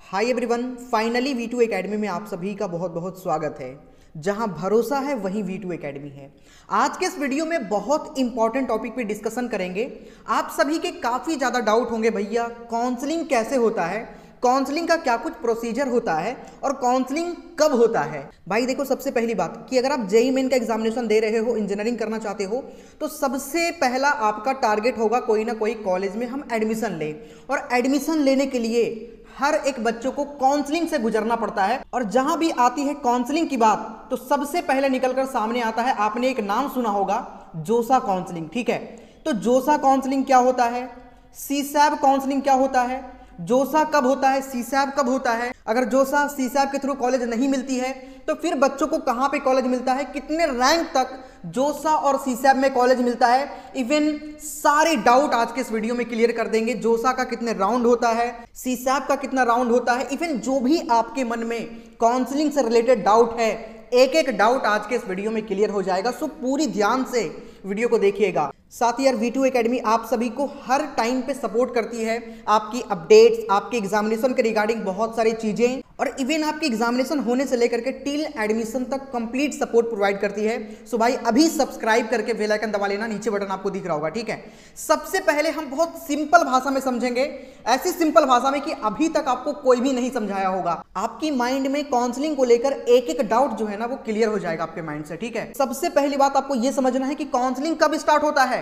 Hi everyone, finally V2 academy में आप सभी का बहुत बहुत स्वागत है। जहां भरोसा है वहीं V2 एकेडमी है। आज के इस वीडियो में बहुत इंपॉर्टेंट टॉपिक पे डिस्कशन करेंगे। आप सभी के काफ़ी ज़्यादा डाउट होंगे, भैया काउंसलिंग कैसे होता है, काउंसलिंग का क्या कुछ प्रोसीजर होता है और काउंसलिंग कब होता है। भाई देखो, सबसे पहली बात कि अगर आप जेईई मेन का एग्जामिनेशन दे रहे हो, इंजीनियरिंग करना चाहते हो, तो सबसे पहला आपका टारगेट होगा कोई ना कोई कॉलेज में हम एडमिशन लें। और एडमिशन लेने के लिए हर एक बच्चों को काउंसलिंग से गुजरना पड़ता है। और जहां भी आती है काउंसलिंग की बात, तो सबसे पहले निकलकर सामने आता है, आपने एक नाम सुना होगा, जोसा काउंसलिंग। ठीक है, तो जोसा काउंसलिंग क्या होता है, सीसैब काउंसलिंग क्या होता है, जोसा कब होता है, सीसैब कब होता है। अगर जोसा सीसैब के थ्रू कॉलेज नहीं मिलती है तो फिर बच्चों को कहां पे कॉलेज मिलता है, कितने रैंक तक जोसा और सीसैब में कॉलेज मिलता है। इवन सारे डाउट आज के इस वीडियो में क्लियर कर देंगे। जोसा का कितने राउंड होता है, सीसैब का कितना राउंड होता है, इवन जो भी आपके मन में काउंसलिंग से रिलेटेड डाउट है, एक एक डाउट आज के इस वीडियो में क्लियर हो जाएगा। सो पूरी ध्यान से वीडियो को देखिएगा। साथ ही यार, V2 एकेडमी आप सभी को हर टाइम पे सपोर्ट करती है। आपकी अपडेट्स, आपके एग्जामिनेशन के रिगार्डिंग बहुत सारी चीजें, और इवन आपकी एग्जामिनेशन होने से लेकर के टिल एडमिशन तक कंप्लीट सपोर्ट प्रोवाइड करती है। सो भाई अभी सब्सक्राइब करके बेल आइकन दबा लेना, नीचे बटन आपको दिख रहा होगा। ठीक है, सबसे पहले हम बहुत सिंपल भाषा में समझेंगे, ऐसी सिंपल भाषा में कि अभी तक आपको कोई भी नहीं समझाया होगा। आपकी माइंड में काउंसलिंग को लेकर एक एक डाउट जो है ना, वो क्लियर हो जाएगा आपके माइंड से। ठीक है, सबसे पहली बात आपको यह समझना है कि काउंसलिंग कब स्टार्ट होता है।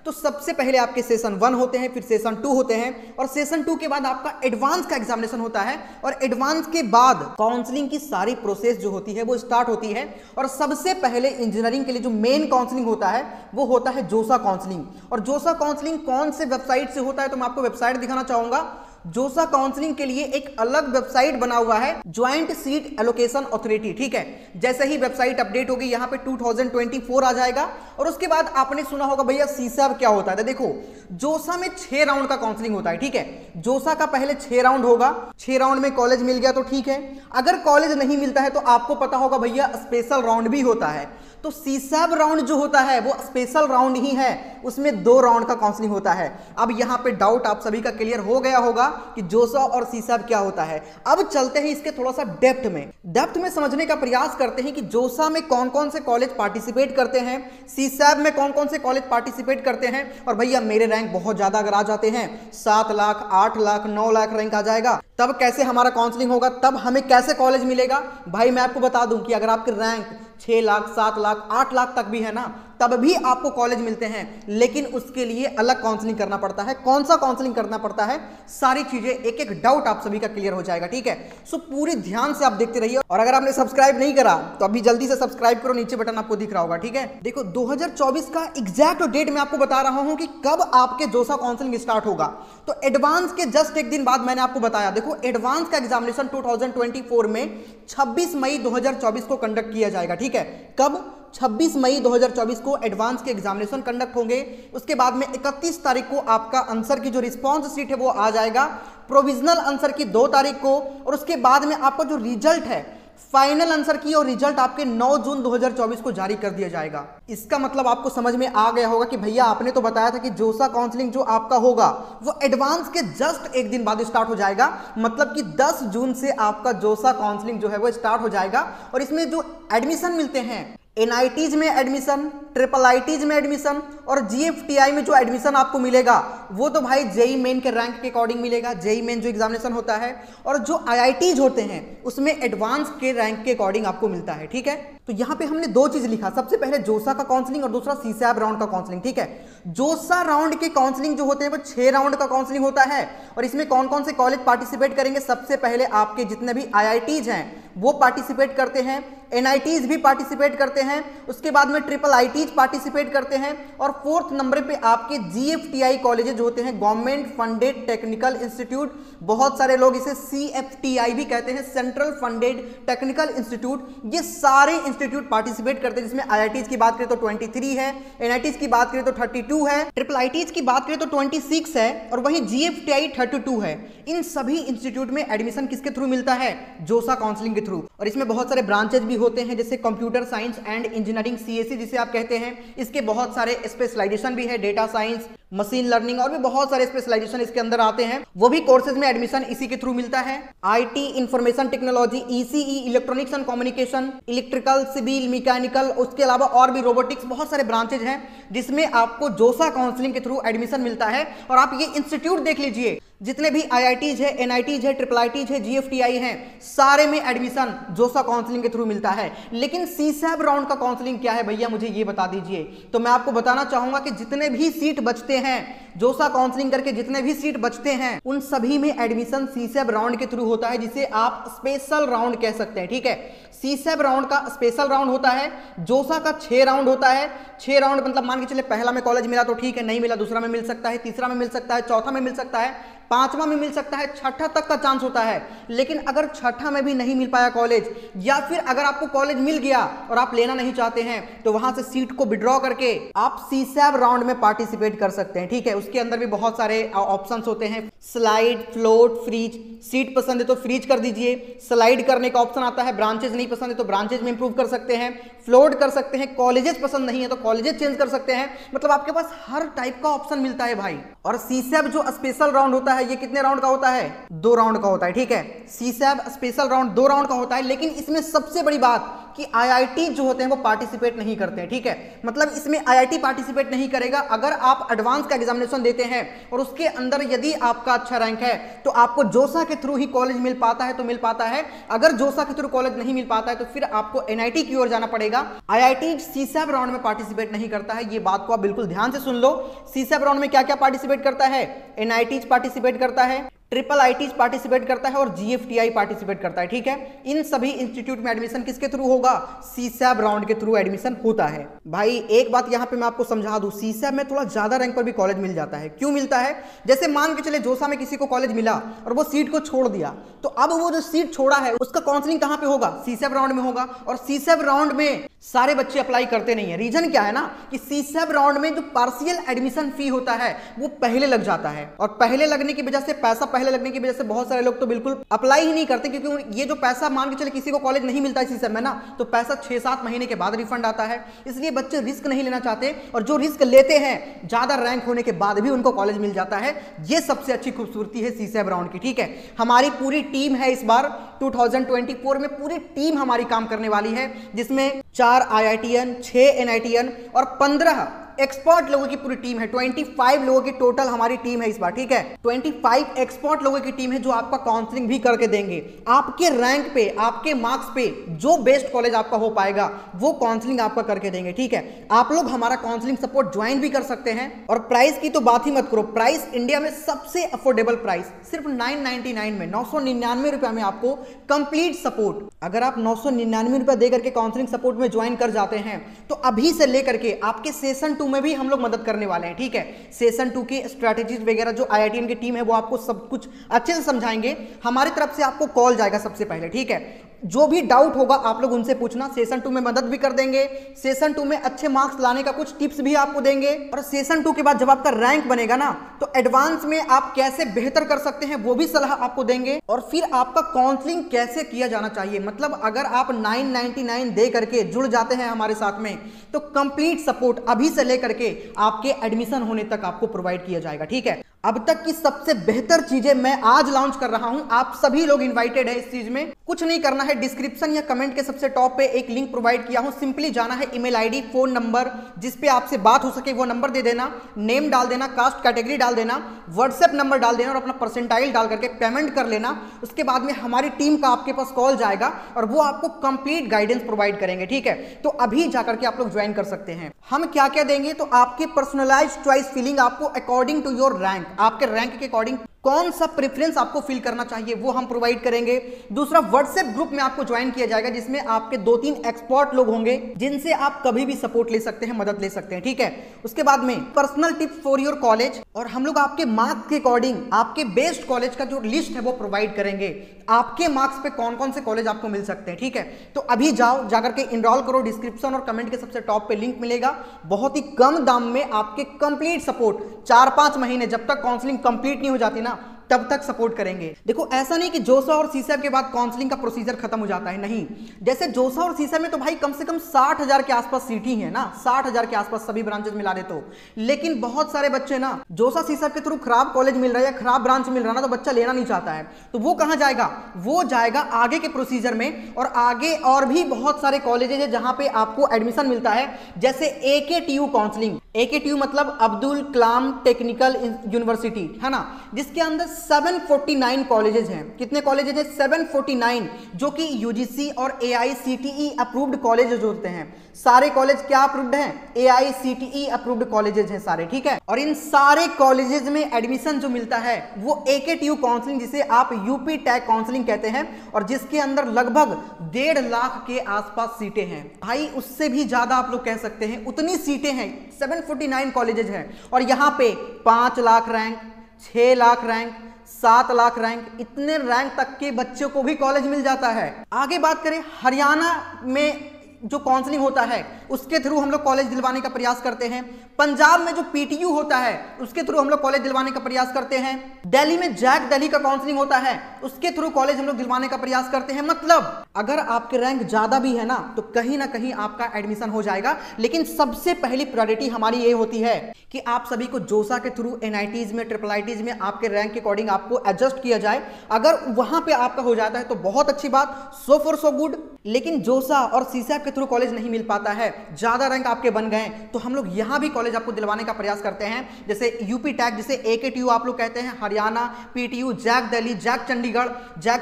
तो सबसे पहले आपके सेशन 1 होते हैं, फिर सेशन 2 होते हैं, और सेशन 2 के बाद आपका एडवांस का एग्जामिनेशन होता है, और एडवांस के बाद काउंसलिंग की सारी प्रोसेस जो होती है वो स्टार्ट होती है। और सबसे पहले इंजीनियरिंग के लिए जो मेन काउंसलिंग होता है वो होता है जोसा काउंसलिंग। और जोसा काउंसलिंग कौन से वेबसाइट से होता है, तो मैं आपको वेबसाइट दिखाना चाहूंगा। जोसा काउंसलिंग के लिए एक अलग वेबसाइट बना हुआ है, ज्वाइंट सीट एलोकेशन अथॉरिटी। ठीक है, जैसे ही वेबसाइट अपडेट होगी यहाँ पे 2024 आ जाएगा। और उसके बाद आपने सुना होगा, भैया सीसैब क्या होता है। तो देखो, जोसा में 6 राउंड का काउंसलिंग होता है। ठीक है, जोसा का पहले 6 राउंड होगा। 6 राउंड में कॉलेज मिल गया तो ठीक है, अगर कॉलेज नहीं मिलता है तो आपको पता होगा भैया स्पेशल राउंड भी होता है। तो सीसैब राउंड जो होता है वो स्पेशल राउंड ही है, उसमें 2 राउंड का काउंसलिंग होता है। अब यहाँ पे डाउट आप सभी का क्लियर हो गया होगा कि जोसा और सीसैब क्या होता है। अब चलते हैं इसके थोड़ा सा डेप्थ में समझने का प्रयास करते हैं कि जोसा में कौन कौन से कॉलेज पार्टिसिपेट करते हैं, सीसैब में कौन कौन से कॉलेज पार्टिसिपेट करते हैं। और भैया मेरे रैंक बहुत ज्यादा अगर आ जाते हैं, 7 लाख, 8 लाख, 9 लाख रैंक आ जाएगा, तब कैसे हमारा काउंसलिंग होगा, तब हमें कैसे कॉलेज मिलेगा। भाई मैं आपको बता दूं कि अगर आपके रैंक 6 लाख, 7 लाख, 8 लाख तक भी है ना, तब भी आपको कॉलेज मिलते हैं, लेकिन उसके लिए अलग काउंसलिंग करना पड़ता है। कौन सा काउंसलिंग करना पड़ता है, सारी चीजें एक एक डाउट आप सभी का क्लियर हो जाएगा। ठीक है, सो पूरी ध्यान से आप देखते रहिए। और अगर आपने सब्सक्राइब नहीं करा तो अभी जल्दी से सब्सक्राइब करो, नीचे बटन आपको दिख रहा होगा। ठीक है, देखो 2024 का एग्जैक्ट डेट मैं आपको बता रहा हूं कि कब आपके जोसा काउंसलिंग स्टार्ट होगा। तो एडवांस के जस्ट एक दिन बाद मैंने आपको बताया, देखो एडवांस का एग्जामिनेशन 2024 में 26 मई 2024 को कंडक्ट किया जाएगा। ठीक है, कब, 26 मई 2024 को एडवांस के एग्जामिनेशन कंडक्ट होंगे। उसके बाद में 31 तारीख को आपका आंसर की जो रिस्पांस शीट है वो आ जाएगा, प्रोविजनल आंसर की 2 तारीख को, और उसके बाद में आपका जो रिजल्ट है फाइनल आंसर की, और रिजल्ट आपके 9 जून 2024 को जारी कर दिया जाएगा। इसका मतलब आपको समझ में आ गया होगा कि भैया आपने तो बताया था कि जोसा काउंसलिंग जो आपका होगा वो एडवांस के जस्ट एक दिन बाद स्टार्ट हो जाएगा, मतलब कि 10 जून से आपका जोसा काउंसलिंग जो है वो स्टार्ट हो जाएगा। और इसमें जो एडमिशन मिलते हैं, NITs में एडमिशन, IIITs में एडमिशन, और GFTI में जो एडमिशन आपको मिलेगा वो तो भाई जेईई मेन के रैंक के अकॉर्डिंग मिलेगा। जेईई मेन जो एग्जामिनेशन होता है, और जो IITs होते हैं उसमें एडवांस के रैंक के अकॉर्डिंग आपको मिलता है। ठीक है, तो यहाँ पे हमने 2 चीज लिखा, सबसे पहले जोसा का काउंसलिंग और दूसरा सीसैब राउंड का काउंसलिंग। ठीक है, जोसा राउंड के काउंसलिंग जो होते हैं वो 6 राउंड का काउंसलिंग होता है। और इसमें कौन कौन से कॉलेज पार्टिसिपेट करेंगे, सबसे पहले आपके जितने भी IITs हैं वो पार्टिसिपेट करते हैं, NITs भी पार्टिसिपेट करते हैं, उसके बाद में IIITs पार्टिसिपेट करते हैं, और 4th नंबर पे आपके GFTI कॉलेजेस जो होते हैं, गवर्नमेंट फंडेड टेक्निकल इंस्टीट्यूट, बहुत सारे लोग इसे CFTI भी कहते हैं, सेंट्रल फंडेड टेक्निकल इंस्टीट्यूट। ये सारे इंस्टीट्यूट पार्टिसिपेट करते हैं, जिसमें IITs की बात करें तो 23 है, NITs की बात करें तो 32 है, IIITs की बात करें तो 26 है, और वहीं GFTI 32 है। इन सभी इंस्टीट्यूट में एडमिशन किसके थ्रू मिलता है, जोसा काउंसलिंग के थ्रू। और इसमें बहुत सारे ब्रांचेज भी होते हैं, जैसे computer science and engineering CSE जिसे आप कहते हैं। इसके बहुत सारे स्पेशलाइजेशन भी है, डेटा साइंस, मशीन लर्निंग और भी बहुत सारे स्पेशलाइजेशन इसके अंदर आते हैं। वो भी कोर्सेज में एडमिशन इसी के थ्रू मिलता है। IT, information technology, ECE, electronics and communication, electrical, civil, mechanical, उसके अलावा और भी रोबोटिक्स, बहुत सारे ब्रांचेज हैं जिसमें आपको जोसा काउंसलिंग के थ्रू एडमिशन मिलता है। और आप ये इंस्टीट्यूट देख लीजिए, जितने भी आईआईटीज है, एनआईटीज है, ट्रिपल आईटीज है, जीएफटीआई हैं, सारे में एडमिशन जोसा काउंसलिंग के थ्रू मिलता है। लेकिन सीसैब राउंड का काउंसलिंग क्या है भैया, मुझे ये बता दीजिए। तो मैं आपको बताना चाहूंगा कि जितने भी सीट बचते हैं जोसा काउंसलिंग करके, जितने भी सीट बचते हैं उन सभी में एडमिशन सीसैब राउंड के थ्रू होता है, जिसे आप स्पेशल राउंड कह सकते हैं। ठीक है, सीसैब राउंड का स्पेशल राउंड होता है, जोसा का 6 राउंड होता है। 6 राउंड मतलब मान के चले पहला में कॉलेज मिला तो ठीक है, नहीं मिला दूसरा में मिल सकता है, तीसरा में मिल सकता है, चौथा में मिल सकता है, पांचवा में मिल सकता है, छठा तक का चांस होता है। लेकिन अगर छठा में भी नहीं मिल पाया कॉलेज, या फिर अगर आपको कॉलेज मिल गया और आप लेना नहीं चाहते हैं, तो वहां से सीट को विड्रॉ करके आप सीसैब राउंड में पार्टिसिपेट कर सकते हैं। ठीक है, उसके अंदर भी बहुत सारे ऑप्शंस होते हैं, स्लाइड, फ्लोट, फ्रीज। सीट पसंद है तो फ्रीज कर दीजिए, स्लाइड करने का ऑप्शन आता है, ब्रांचेज नहीं पसंद है तो ब्रांचेज में इंप्रूव कर सकते हैं, फ्लोट कर सकते हैं, कॉलेजेस पसंद नहीं है तो कॉलेजेस चेंज कर सकते हैं। मतलब आपके पास हर टाइप का ऑप्शन मिलता है भाई। और सीसैब जो स्पेशल राउंड होता है, ये कितने राउंड का होता है? 2 राउंड का होता है। ठीक है, सीसैब स्पेशल राउंड 2 राउंड का होता है। लेकिन इसमें सबसे बड़ी बात कि आईआईटी जो होते हैं वो पार्टिसिपेट नहीं करते हैं। ठीक है, मतलब इसमें आईआईटी पार्टिसिपेट नहीं करेगा। अगर आप एडवांस का एग्जामिनेशन देते हैं और उसके अंदर यदि आपका अच्छा रैंक है तो आपको जोसा के थ्रू ही कॉलेज मिल पाता है तो मिल पाता है। अगर जोसा के थ्रू कॉलेज नहीं मिल पाता है तो फिर आपको एनआईटी की ओर जाना पड़ेगा। आईआईटी सीसैब राउंड में पार्टिसिपेट नहीं करता है, ये बात को आप बिल्कुल ध्यान से सुन लो। सीसैब राउंड में क्या क्या पार्टिसिपेट करता है? एनआईटी पार्टिसिपेट करता है, ट्रिपल आईटीज पार्टिसिपेट करता है और जीएफटीआई पार्टिसिपेट करता है। ठीक है, इन सभी इंस्टीट्यूट में एडमिशन किसके थ्रू होगा? सीसैब राउंड के थ्रू एडमिशन होता है। भाई एक बात यहां पे मैं आपको समझा दूं, सीसैब में थोड़ा ज्यादा रैंक पर भी कॉलेज मिल जाता है। क्यों मिलता है? जैसे मान के चले जोसा में किसी को कॉलेज मिला और वो सीट को छोड़ दिया, तो अब वो जो सीट छोड़ा है उसका काउंसलिंग कहां पे होगा? सीसैब राउंड में होगा। और सीसैब राउंड में सारे बच्चे अप्लाई करते नहीं है। रीजन क्या है ना कि सीसैब राउंड में जो पार्शियल एडमिशन फी होता है वो पहले लग जाता है, और पहले लगने की वजह से, पैसा पहले लगने की वजह से बहुत सारे लोग तो बिल्कुल अप्लाई ही नहीं करते, क्योंकि ये जो पैसा मान के चले किसी को कॉलेज नहीं मिलता है सीसैब में ना, तो पैसा 6-7 महीने के बाद रिफंड आता है। इसलिए बच्चे रिस्क नहीं लेना चाहते, और जो रिस्क लेते हैं ज्यादा रैंक होने के बाद भी उनको कॉलेज मिल जाता है। ये सबसे अच्छी खूबसूरती है सीसैब राउंड की। ठीक है, हमारी पूरी टीम है इस बार 2024 में, पूरी टीम हमारी काम करने वाली है, जिसमें 4 आईआईटीएन, 6 एनआईटीएन और 15 एक्सपर्ट लोगों की पूरी टीम है। 25 लोगों की टोटल हमारी टीम है इस बार। ठीक है, 25 एक्सपर्ट लोगों की टीम है जो आपका काउंसलिंग भी करके देंगे। आपके रैंक पे, आपके मार्क्स पे जो बेस्ट कॉलेज आपका हो पाएगा वो काउंसलिंग आपका करके देंगे। ठीक है, आप लोग हमारा काउंसलिंग सपोर्ट ज्वाइन भी कर सकते हैं। और प्राइस की तो बात ही मत करो, प्राइस इंडिया में सबसे अफोर्डेबल प्राइस सिर्फ 999 में, 999 रुपए में आपको कंप्लीट सपोर्ट। अगर आप 999 रुपए देकर के काउंसलिंग सपोर्ट में ज्वाइन कर जाते हैं तो अभी से लेकर के आपके सेशन 2 में भी हम लोग मदद करने वाले हैं। ठीक है, सेशन 2 की स्ट्रैटेजीज वगैरह जो आईआईटीएन की टीम है वो आपको सब कुछ अच्छे से समझाएंगे। हमारी तरफ से आपको कॉल जाएगा सबसे पहले। ठीक है, जो भी डाउट होगा आप लोग उनसे पूछना। सेशन 2 में मदद भी कर देंगे, सेशन 2 में अच्छे मार्क्स लाने का कुछ टिप्स भी आपको देंगे। और सेशन 2 के बाद जब आपका रैंक बनेगा ना, तो एडवांस में आप कैसे बेहतर कर सकते हैं वो भी सलाह आपको देंगे। और फिर आपका काउंसलिंग कैसे किया जाना चाहिए, मतलब अगर आप 999 दे करके जुड़ जाते हैं हमारे साथ में तो कंप्लीट सपोर्ट अभी से लेकर के आपके एडमिशन होने तक आपको प्रोवाइड किया जाएगा। ठीक है, अब तक की सबसे बेहतर चीजें मैं आज लॉन्च कर रहा हूं, आप सभी लोग इनवाइटेड है इस चीज में। कुछ नहीं करना है, डिस्क्रिप्शन या कमेंट के सबसे टॉप पे एक लिंक प्रोवाइड किया हूं, सिंपली जाना है, ईमेल आईडी, फोन नंबर, जिस पे आपसे बात हो सके वो नंबर दे देना, नेम डाल देना, कास्ट कैटेगरी डाल देना, व्हाट्सएप नंबर डाल देना और अपना परसेंटाइल डाल करके पेमेंट कर लेना। उसके बाद में हमारी टीम का आपके पास कॉल जाएगा और वो आपको कंप्लीट गाइडेंस प्रोवाइड करेंगे। ठीक है, तो अभी जाकर के आप लोग ज्वाइन कर सकते हैं। हम क्या क्या देंगे, तो आपके पर्सनलाइज्ड चॉइस फिलिंग, आपको अकॉर्डिंग टू योर रैंक, आपके रैंक के अकॉर्डिंग कौन सा प्रेफरेंस आपको फिल करना चाहिए वो हम प्रोवाइड करेंगे। दूसरा, व्हाट्सएप ग्रुप में आपको ज्वाइन किया जाएगा जिसमें आपके 2-3 एक्सपर्ट लोग होंगे जिनसे आप कभी भी सपोर्ट ले सकते हैं, मदद ले सकते हैं। ठीक है, उसके बाद में personal tips for your college, और हम लोग आपके मार्क्स के अकॉर्डिंग आपके बेस्ट कॉलेज का जो लिस्ट है वो प्रोवाइड करेंगे, आपके मार्क्स पे कौन कौन से कॉलेज आपको मिल सकते हैं। ठीक है, तो अभी जाओ, जाकर के इनरोल करो, डिस्क्रिप्शन और कमेंट के सबसे टॉप पे लिंक मिलेगा। बहुत ही कम दाम में आपके कंप्लीट सपोर्ट 4-5 महीने, जब तक काउंसलिंग कंप्लीट नहीं हो जाती ना, तब तक सपोर्ट करेंगे। देखो ऐसा नहीं कि जोसा और सीसैप के बाद काउंसलिंग का प्रोसीजर खत्म हो जाता है, नहीं। जैसे जोसा और सीसैप में तो भाई कम से कम 60,000 के आसपास सीट ही है ना, 60,000 के आसपास सभी ब्रांचेस मिला दे तो। लेकिन बहुत सारे बच्चे ना जोसा सीसैप के थ्रू खराब कॉलेज मिल रहा है या खराब ब्रांच मिल रहा है ना, तो बच्चा लेना नहीं चाहता है, तो वो कहां जाएगा, वो जाएगा आगे के प्रोसीजर में। और आगे और भी बहुत सारे कॉलेजेस है जहां पे आपको एडमिशन मिलता है, जैसे AKTU काउंसलिंग। AKTU मतलब अब्दुल कलाम टेक्निकल यूनिवर्सिटी है ना, जिसके अंदर 749 कॉलेजेस हैं। कितने कॉलेजेस हैं? 749, जो कि UGC और AICTE अप्रूव्ड कॉलेजेस होते हैं। सारे कॉलेज क्या अप्रूव्ड हैं? AICTE अप्रूव्ड कॉलेजेस हैं सारे, ठीक है। और इन सारे कॉलेजेस में एडमिशन जो मिलता है वो AKTU काउंसलिंग, जिसे आप यूपी टैग काउंसलिंग कहते हैं, और जिसके अंदर लगभग 1.5 लाख के आसपास सीटें हैं। भाई उससे भी ज्यादा आप लोग कह सकते हैं, उतनी सीटें हैं, 749 कॉलेजेस हैं। और यहां पे 5 lakh rank, 6 lakh rank, 7 lakh rank, इतने रैंक तक के बच्चों को भी कॉलेज मिल जाता है। आगे बात करें हरियाणा में जो काउंसलिंग होता है उसके थ्रू हम लोग कॉलेज दिलवाने का प्रयास करते हैं। पंजाब में जो PTU होता है उसके थ्रू हम लोग कॉलेज दिलवाने का प्रयास करते हैं। दिल्ली में जैक दिल्ली का काउंसलिंग होता है, उसके थ्रू कॉलेज हम लोग दिलवाने का प्रयास करते हैं। मतलब अगर आपके रैंक ज्यादा भी है ना, तो कहीं ना कहीं आपका एडमिशन हो जाएगा। लेकिन सबसे पहली प्रायोरिटी हमारी ये होती है कि आप सभी को जोसा के थ्रू NITs में, IIITs में आपके रैंक के अकॉर्डिंग आपको एडजस्ट किया जाए। अगर वहां पे आपका हो जाता है तो बहुत अच्छी बात, सो फॉर सो गुड। लेकिन जोसा और सीसैप के थ्रू कॉलेज नहीं मिल पाता है, ज्यादा रैंक आपके बन गए, तो हम लोग यहां भी कॉलेज आपको दिलवाने का प्रयास करते हैं। जैसे यूपी टैग, जिसे AKTU आप लोग कहते हैं, Haryana, PTU, JAC Delhi, JAC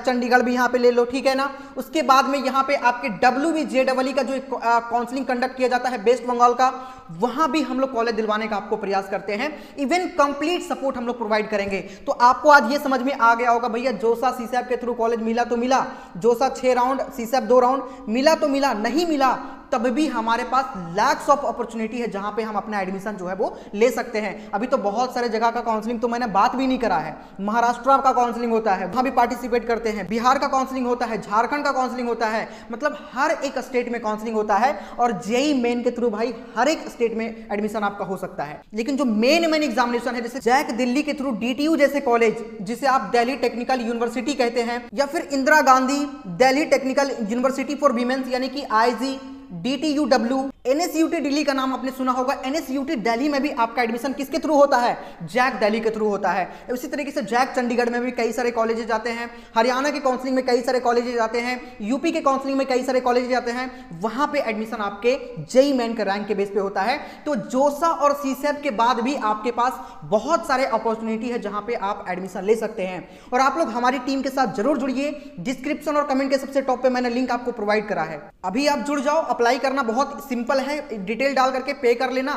Chandigarh भी यहां पे ले लो, ठीक है ना। उसके बाद में यहां पे आपके WBJEE का जो काउंसलिंग कंडक्ट किया जाता है वेस्ट बंगाल का, वहां भी हम लोग कॉलेज दिलवाने का आपको प्रयास करते हैं। इवन कंप्लीट सपोर्ट हम लोग प्रोवाइड करेंगे। तो आपको आज ये समझ में आ गया होगा भैया, जोसा सीसैप के थ्रू कॉलेज मिला तो मिला, जोसा 6 राउंड, सीसैप 2 राउंड, मिला तो मिला, नहीं मिला तब भी हमारे पास लैक्स ऑफ अपॉर्चुनिटी है जहां पे हम अपना एडमिशन जो है वो ले सकते हैं। अभी तो बहुत सारे जगह का काउंसलिंग तो मैंने बात भी नहीं करा है। महाराष्ट्र का काउंसलिंग होता है, वहां भी पार्टिसिपेट करते हैं, बिहार का काउंसलिंग होता है, झारखंड का काउंसलिंग होता है, मतलब हर एक स्टेट में काउंसलिंग होता है। और जेईई मेन के थ्रू भाई हर एक स्टेट में एडमिशन आपका हो सकता है। लेकिन जो मेन एग्जामिनेशन है, जैसे जैक दिल्ली के थ्रू DTU जैसे कॉलेज, जिसे आप दिल्ली टेक्निकल यूनिवर्सिटी कहते हैं, या फिर Indira Gandhi Delhi technical university for women's यानी कि IG, DTUW, NSUT दिल्ली का नाम आपने सुना होगा। NSUT दिल्ली में भी आपका एडमिशन किसके थ्रू होता है? जैक दिल्ली के थ्रू होता है। उसी तरीके से जैक चंडीगढ़ में भी कई सारे कॉलेजेस जाते हैं, हरियाणा के काउंसलिंग में कई सारे कॉलेजेस जाते हैं, यूपी के काउंसलिंग में कई सारे कॉलेजेस जाते हैं। वहां पे एडमिशन आपके जेईई मेन के रैंक के बेस पे होता है। तो जोसा और सीसैप के बाद भी आपके पास बहुत सारे अपॉर्चुनिटी है जहां पे आप एडमिशन ले सकते हैं। और आप लोग हमारी टीम के साथ जरूर जुड़िए। डिस्क्रिप्शन और कमेंट के सबसे टॉप पे मैंने लिंक आपको प्रोवाइड करा है, अभी आप जुड़ जाओ। अप्लाई करना बहुत सिंपल है, डिटेल डाल करके पे कर लेना,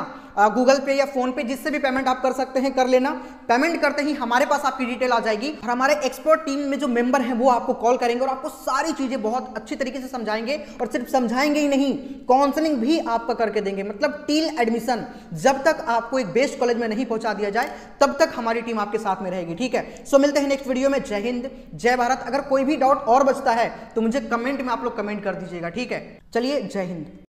गूगल पे या फोन पे, जिससे भी पेमेंट आप कर सकते हैं कर लेना। पेमेंट करते ही हमारे पास आपकी डिटेल आ जाएगी और हमारे एक्सपर्ट टीम में जो मेंबर हैं वो आपको कॉल करेंगे और आपको सारी चीजें बहुत अच्छी तरीके से समझाएंगे। और सिर्फ समझाएंगे ही नहीं, काउंसलिंग भी आपका करके देंगे। मतलब टिल एडमिशन, जब तक आपको एक बेस्ट कॉलेज में नहीं पहुंचा दिया जाए तब तक हमारी टीम आपके साथ में रहेगी, ठीक है। सो मिलते हैं नेक्स्ट वीडियो में। जय हिंद, जय भारत। अगर कोई भी डाउट और बचता है तो मुझे कमेंट में आप लोग कमेंट कर दीजिएगा, ठीक है। चलिए, जय हिंद।